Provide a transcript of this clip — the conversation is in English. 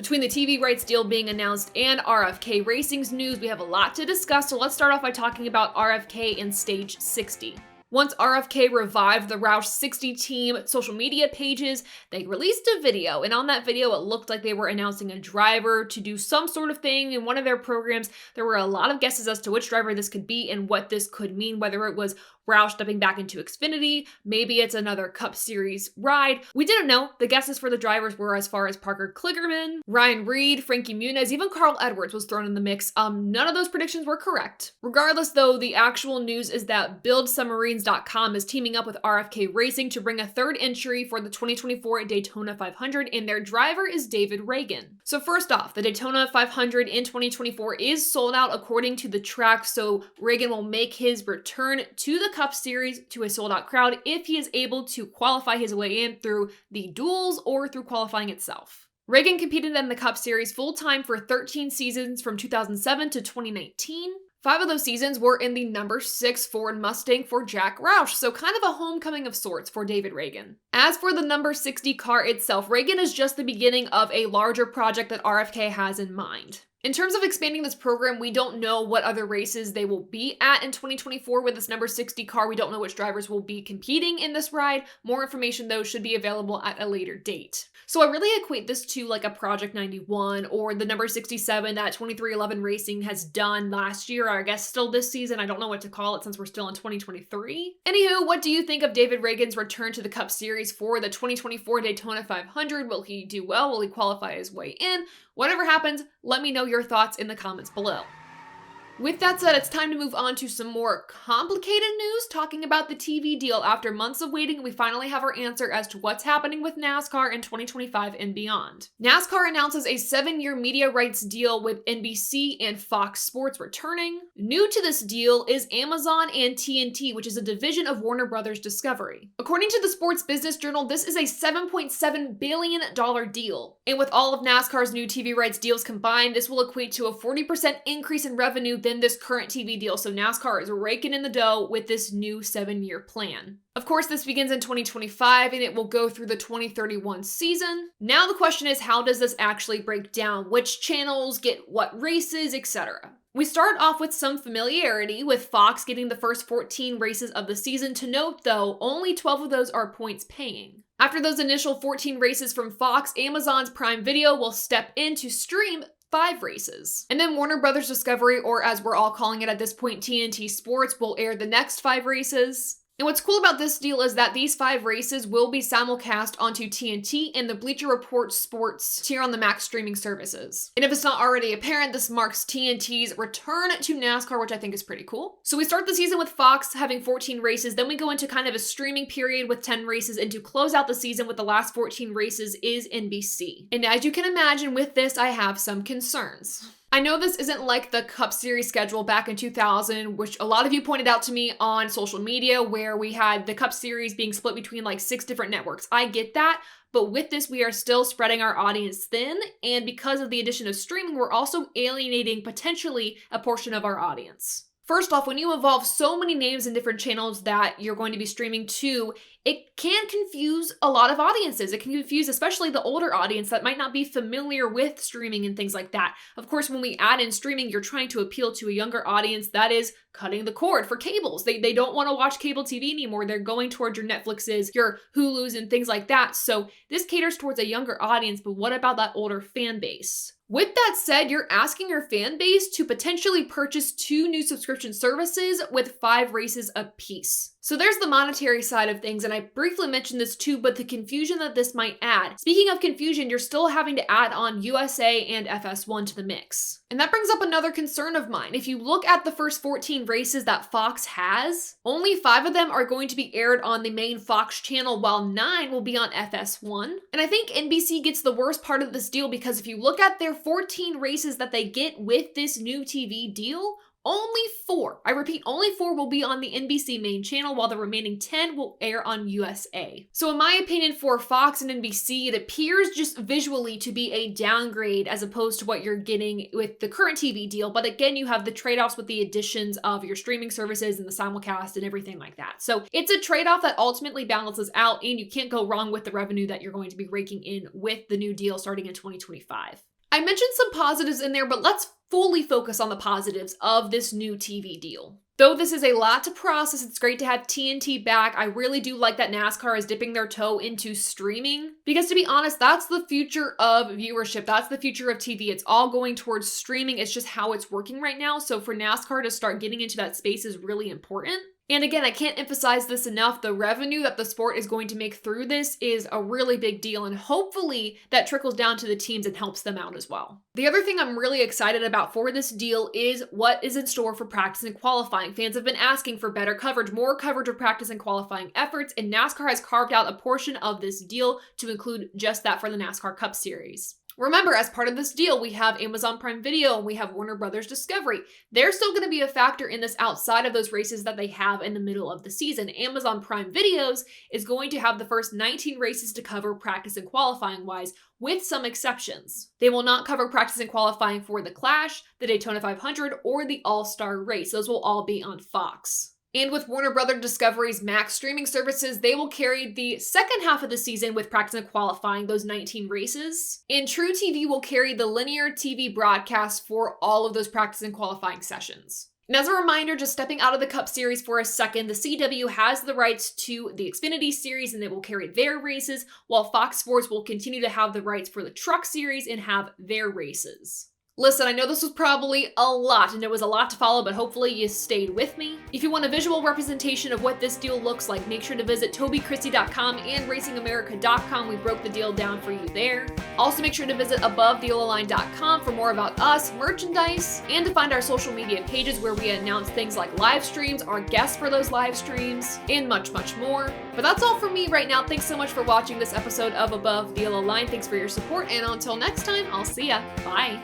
Between the TV rights deal being announced and RFK Racing's news, we have a lot to discuss, so let's start off by talking about RFK and Stage 60. Once RFK revived the Roush 60 team social media pages, they released a video, and on that video it looked like they were announcing a driver to do some sort of thing in one of their programs. There were a lot of guesses as to which driver this could be and what this could mean, whether it was Roush stepping back into Xfinity, maybe it's another Cup Series ride. We didn't know. The guesses for the drivers were as far as Parker Kligerman, Ryan Reed, Frankie Muniz, even Carl Edwards was thrown in the mix. None of those predictions were correct. Regardless though, the actual news is that BuildSubmarines.com is teaming up with RFK Racing to bring a third entry for the 2024 Daytona 500, and their driver is David Ragan. So first off, the Daytona 500 in 2024 is sold out according to the track, so Ragan will make his return to the Cup Series to a sold-out crowd if he is able to qualify his way in through the duels or through qualifying itself. Ragan competed in the Cup Series full-time for 13 seasons from 2007 to 2019. 5 of those seasons were in the number 6 Ford Mustang for Jack Roush, so kind of a homecoming of sorts for David Ragan. As for the number 60 car itself, Ragan is just the beginning of a larger project that RFK has in mind. In terms of expanding this program, we don't know what other races they will be at in 2024 with this number 60 car. We don't know which drivers will be competing in this ride. More information, though, should be available at a later date. So I really equate this to like a Project 91 or the number 67 that 2311 Racing has done last year, or I guess still this season. I don't know what to call it since we're still in 2023. Anywho, what do you think of David Ragan's return to the Cup Series for the 2024 Daytona 500? Will he do well? Will he qualify his way in? Whatever happens, let me know your thoughts in the comments below. With that said, it's time to move on to some more complicated news, talking about the TV deal. After months of waiting, we finally have our answer as to what's happening with NASCAR in 2025 and beyond. NASCAR announces a 7-year media rights deal with NBC and Fox Sports returning. New to this deal is Amazon and TNT, which is a division of Warner Brothers Discovery. According to the Sports Business Journal, this is a $7.7 billion deal. And with all of NASCAR's new TV rights deals combined, this will equate to a 40% increase in revenue than this current TV deal, so NASCAR is raking in the dough with this new 7-year plan. Of course, this begins in 2025 and it will go through the 2031 season. Now the question is, how does this actually break down? Which channels get what races, etc.? We start off with some familiarity, with Fox getting the first 14 races of the season. To note though, only 12 of those are points paying. After those initial 14 races from Fox, Amazon's Prime Video will step in to stream 5 races. And then Warner Brothers Discovery, or as we're all calling it at this point, TNT Sports, will air the next 5 races. And what's cool about this deal is that these 5 races will be simulcast onto TNT and the Bleacher Report Sports tier on the Max streaming services. And if it's not already apparent, this marks TNT's return to NASCAR, which I think is pretty cool. So we start the season with Fox having 14 races, then we go into kind of a streaming period with 10 races, and to close out the season with the last 14 races is NBC. And as you can imagine, with this, I have some concerns. I know this isn't like the Cup Series schedule back in 2000, which a lot of you pointed out to me on social media, where we had the Cup Series being split between like 6 different networks. I get that, but with this, we are still spreading our audience thin, and because of the addition of streaming, we're also alienating potentially a portion of our audience. First off, when you involve so many names in different channels that you're going to be streaming to, it can confuse a lot of audiences. It can confuse especially the older audience that might not be familiar with streaming and things like that. Of course, when we add in streaming, you're trying to appeal to a younger audience that is cutting the cord for cables. They don't want to watch cable TV anymore. They're going towards your Netflixes, your Hulus, and things like that. So this caters towards a younger audience, but what about that older fan base? With that said, you're asking your fan base to potentially purchase 2 new subscription services with 5 races apiece. So there's the monetary side of things, and I briefly mentioned this too, but the confusion that this might add. Speaking of confusion, you're still having to add on USA and FS1 to the mix. And that brings up another concern of mine. If you look at the first 14 races that Fox has, only 5 of them are going to be aired on the main Fox channel, while 9 will be on FS1. And I think NBC gets the worst part of this deal, because if you look at their 14 races that they get with this new TV deal, Only 4, I repeat, only 4 will be on the NBC main channel, while the remaining 10 will air on USA. So in my opinion, for Fox and NBC, it appears just visually to be a downgrade as opposed to what you're getting with the current TV deal. But again, you have the trade-offs with the additions of your streaming services and the simulcast and everything like that. So it's a trade-off that ultimately balances out, and you can't go wrong with the revenue that you're going to be raking in with the new deal starting in 2025. I mentioned some positives in there, but let's fully focus on the positives of this new TV deal. Though this is a lot to process, it's great to have TNT back. I really do like that NASCAR is dipping their toe into streaming, because to be honest, that's the future of viewership. That's the future of TV. It's all going towards streaming. It's just how it's working right now. So for NASCAR to start getting into that space is really important. And again, I can't emphasize this enough. The revenue that the sport is going to make through this is a really big deal, and hopefully that trickles down to the teams and helps them out as well. The other thing I'm really excited about for this deal is what is in store for practice and qualifying. Fans have been asking for better coverage, more coverage of practice and qualifying efforts, and NASCAR has carved out a portion of this deal to include just that for the NASCAR Cup Series. Remember, as part of this deal, we have Amazon Prime Video and we have Warner Brothers Discovery. They're still going to be a factor in this outside of those races that they have in the middle of the season. Amazon Prime Videos is going to have the first 19 races to cover practice and qualifying wise, with some exceptions. They will not cover practice and qualifying for the Clash, the Daytona 500, or the All-Star race. Those will all be on Fox. And with Warner Brothers Discovery's Max streaming services, they will carry the second half of the season with practice and qualifying, those 19 races. And True TV will carry the linear TV broadcast for all of those practice and qualifying sessions. And as a reminder, just stepping out of the Cup Series for a second, the CW has the rights to the Xfinity Series and they will carry their races, while Fox Sports will continue to have the rights for the Truck Series and have their races. Listen, I know this was probably a lot and it was a lot to follow, but hopefully you stayed with me. If you want a visual representation of what this deal looks like, make sure to visit TobyChristie.com and RacingAmerica.com. We broke the deal down for you there. Also, make sure to visit AboveTheYellowLine.com for more about us, merchandise, and to find our social media pages where we announce things like live streams, our guests for those live streams, and much, much more. But that's all from me right now. Thanks so much for watching this episode of Above the Yellow Line. Thanks for your support, and until next time, I'll see ya. Bye.